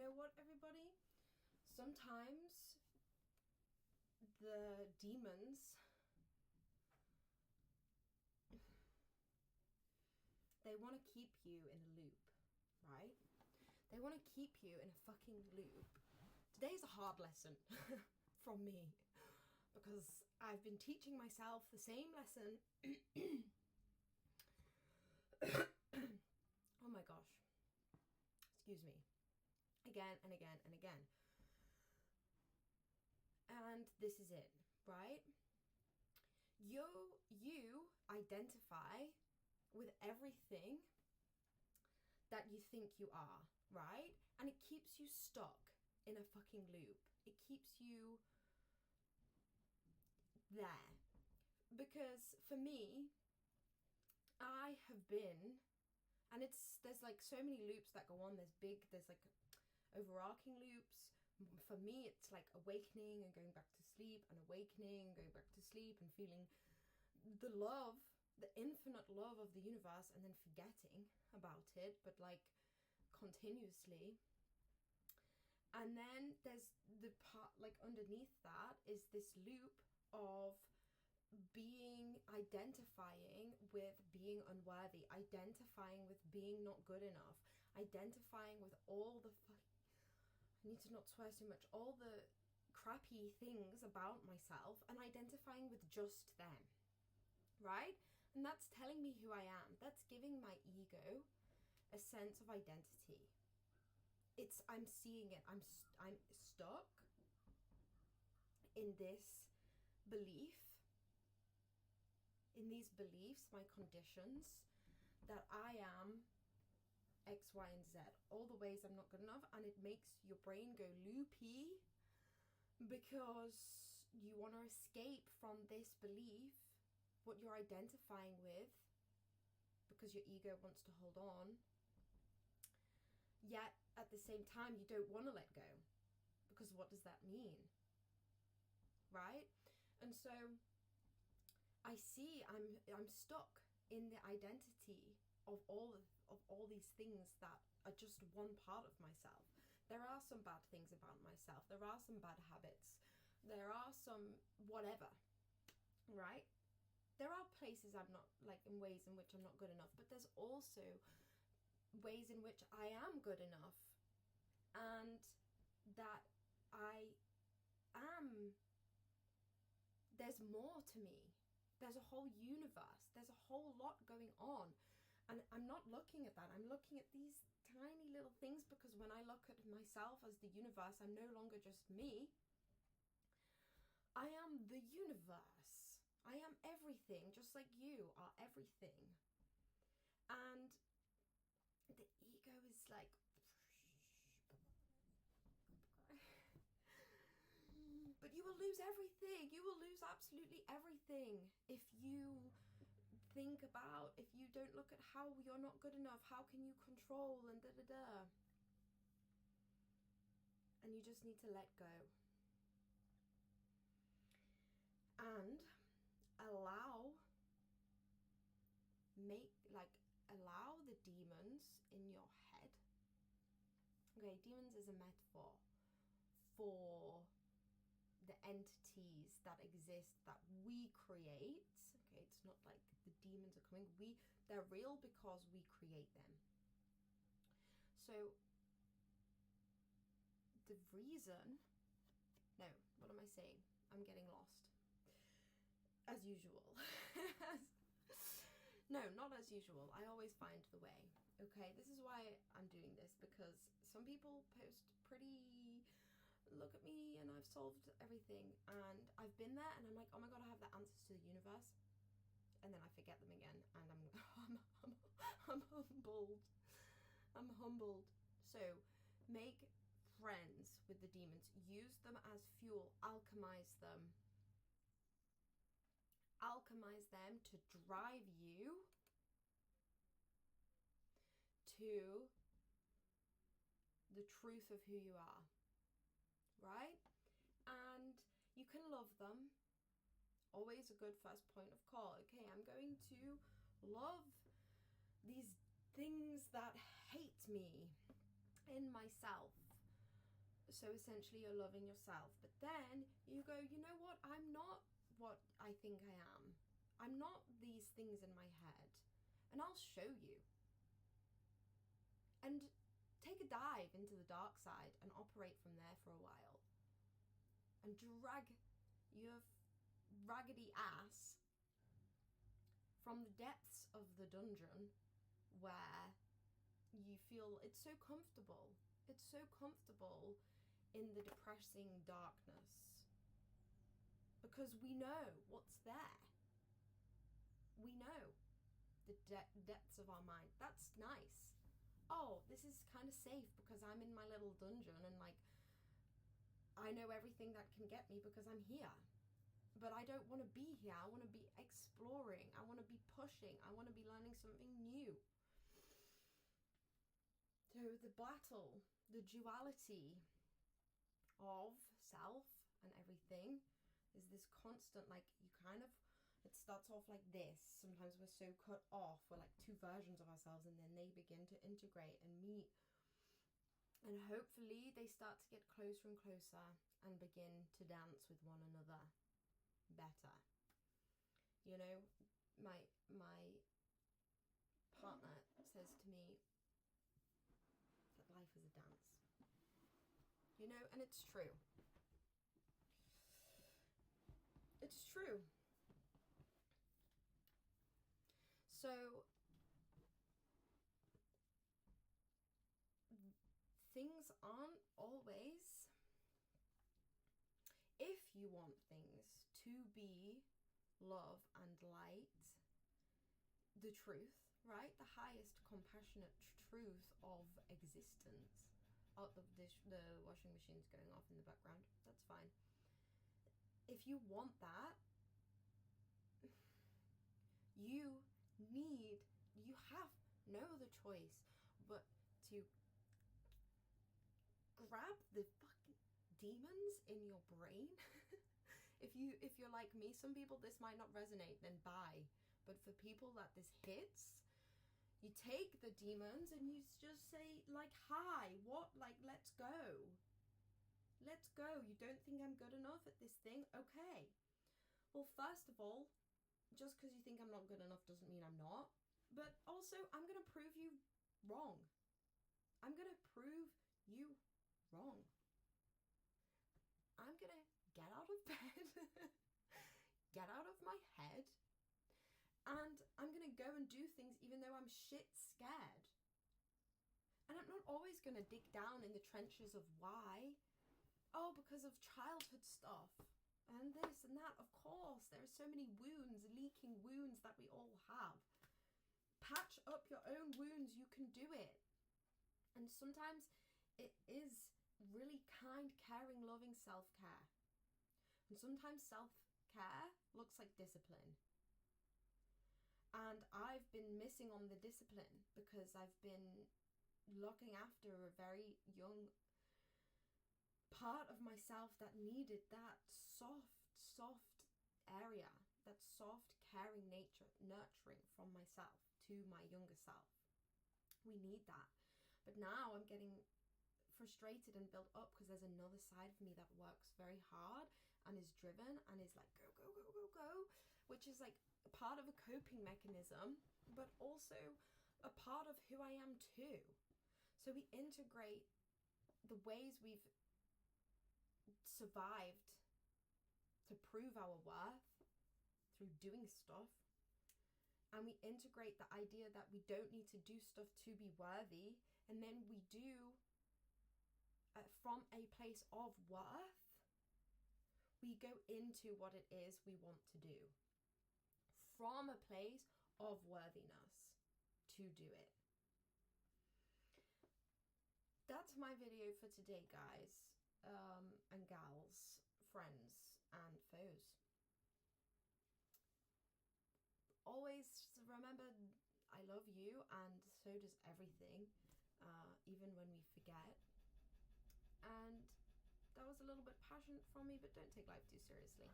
know what, everybody? Sometimes the demons, they want to keep you in a loop, right? They want to keep you in a fucking loop. Today's a hard lesson from me because I've been teaching myself the same lesson. Oh my gosh. Excuse me. Again and again and again. And this is it, right? You identify with everything that you think you are, right? And it keeps you stuck in a fucking loop. It keeps you there. Because for me, I have been, and there's like so many loops that go on. There's like overarching loops. For me, it's like awakening and going back to sleep, and awakening and going back to sleep, and feeling the love, the infinite love of the universe, and then forgetting about it, but like continuously. And then there's the part like underneath that is this loop of identifying with being unworthy, identifying with being not good enough, identifying with all the I need to not swear so much, all the crappy things about myself, and identifying with just them, right? And that's telling me who I am. That's giving my ego a sense of identity. I'm seeing it. I'm stuck in this belief, in these beliefs, my conditions, that I am X, Y, and Z, all the ways I'm not good enough, and it makes your brain go loopy because you want to escape from this belief, what you're identifying with, because your ego wants to hold on. Yet at the same time, you don't want to let go, because what does that mean, right? And so I see I'm stuck in the identity of all these things that are just one part of myself. There are some bad things about myself. There are some bad habits. There are some whatever, right? There are places I'm not, like in ways in which I'm not good enough, but there's also ways in which I am good enough, and that I am, there's more to me. There's a whole universe. There's a whole lot going on. And I'm not looking at that. I'm looking at these tiny little things, because when I look at myself as the universe, I'm no longer just me. I am the universe. I am everything, just like you are everything. And the ego is like, but you will lose everything. You will lose absolutely everything if you think about, if you don't look at how you're not good enough, how can you control, and da-da-da. And you just need to let go. And allow the demons in your head. Okay, demons is a metaphor for the entities that exist that we create. Okay, it's not like the demons are coming. They're real because we create them. So the reason, no, what am I saying? I'm getting lost. As usual. No, not as usual. I always find the way. Okay, this is why I'm doing this, because some people post pretty, look at me and I've solved everything, and I've been there and I'm like, oh my god, I have the answers to the universe, and then I forget them again, and I'm humbled. I'm humbled. So make friends with the demons, use them as fuel, alchemize them to drive you to the truth of who you are, right? And you can love them. Always a good first point of call. Okay, I'm going to love these things that hate me in myself. So essentially you're loving yourself. But then you go, you know what? I'm not what I think I am. I'm not these things in my head. And I'll show you. And take a dive into the dark side and operate from there for a while. And drag your raggedy ass from the depths of the dungeon where you feel it's so comfortable. It's so comfortable in the depressing darkness. Because we know what's there. We know the depths of our mind. That's nice. Oh, this is kind of safe because I'm in my little dungeon and like I know everything that can get me because I'm here. But I don't want to be here. I want to be exploring. I want to be pushing. I want to be learning something new. So the battle, the duality of self and everything is this constant, like you kind of, it starts off like this. Sometimes we're so cut off. We're like two versions of ourselves, and then they begin to integrate and meet. And hopefully they start to get closer and closer and begin to dance with one another better. You know, my partner says to me that life is a dance. You know, and it's true. It's true. So things aren't always, if you want things to be love and light, the truth, right? The highest compassionate truth of existence. Oh, the washing machine's going off in the background. That's fine. If you want that, you have no other choice but to grab the fucking demons in your brain. if you're like me, some people this might not resonate, then bye. But for people that this hits, you take the demons and you just say like, hi, what, like, let's go. Let's go. You don't think I'm good enough at this thing? Okay. Well, first of all, just because you think I'm not good enough doesn't mean I'm not. But also, I'm going to prove you wrong. I'm going to prove you wrong. I'm going to get out of bed, get out of my head, and I'm going to go and do things even though I'm shit scared. And I'm not always going to dig down in the trenches of why. Oh, because of childhood stuff. And this and that, of course. There are so many wounds, leaking wounds that we all have. Patch up your own wounds, you can do it. And sometimes it is really kind, caring, loving self-care. And sometimes self-care looks like discipline. And I've been missing on the discipline because I've been looking after a very young part of myself that needed that soft area, that soft, caring nature, nurturing from myself to my younger self. We need that. But now I'm getting frustrated and built up because there's another side of me that works very hard and is driven and is like, go, go, go, go, go, which is like a part of a coping mechanism, but also a part of who I am too. So we integrate the ways we've survived to prove our worth through doing stuff, and we integrate the idea that we don't need to do stuff to be worthy, and then we do from a place of worth, we go into what it is we want to do from a place of worthiness to do it. That's my video for today, guys. And gals, friends and foes. Always remember, I love you, and so does everything, even when we forget. And that was a little bit passionate from me, but don't take life too seriously.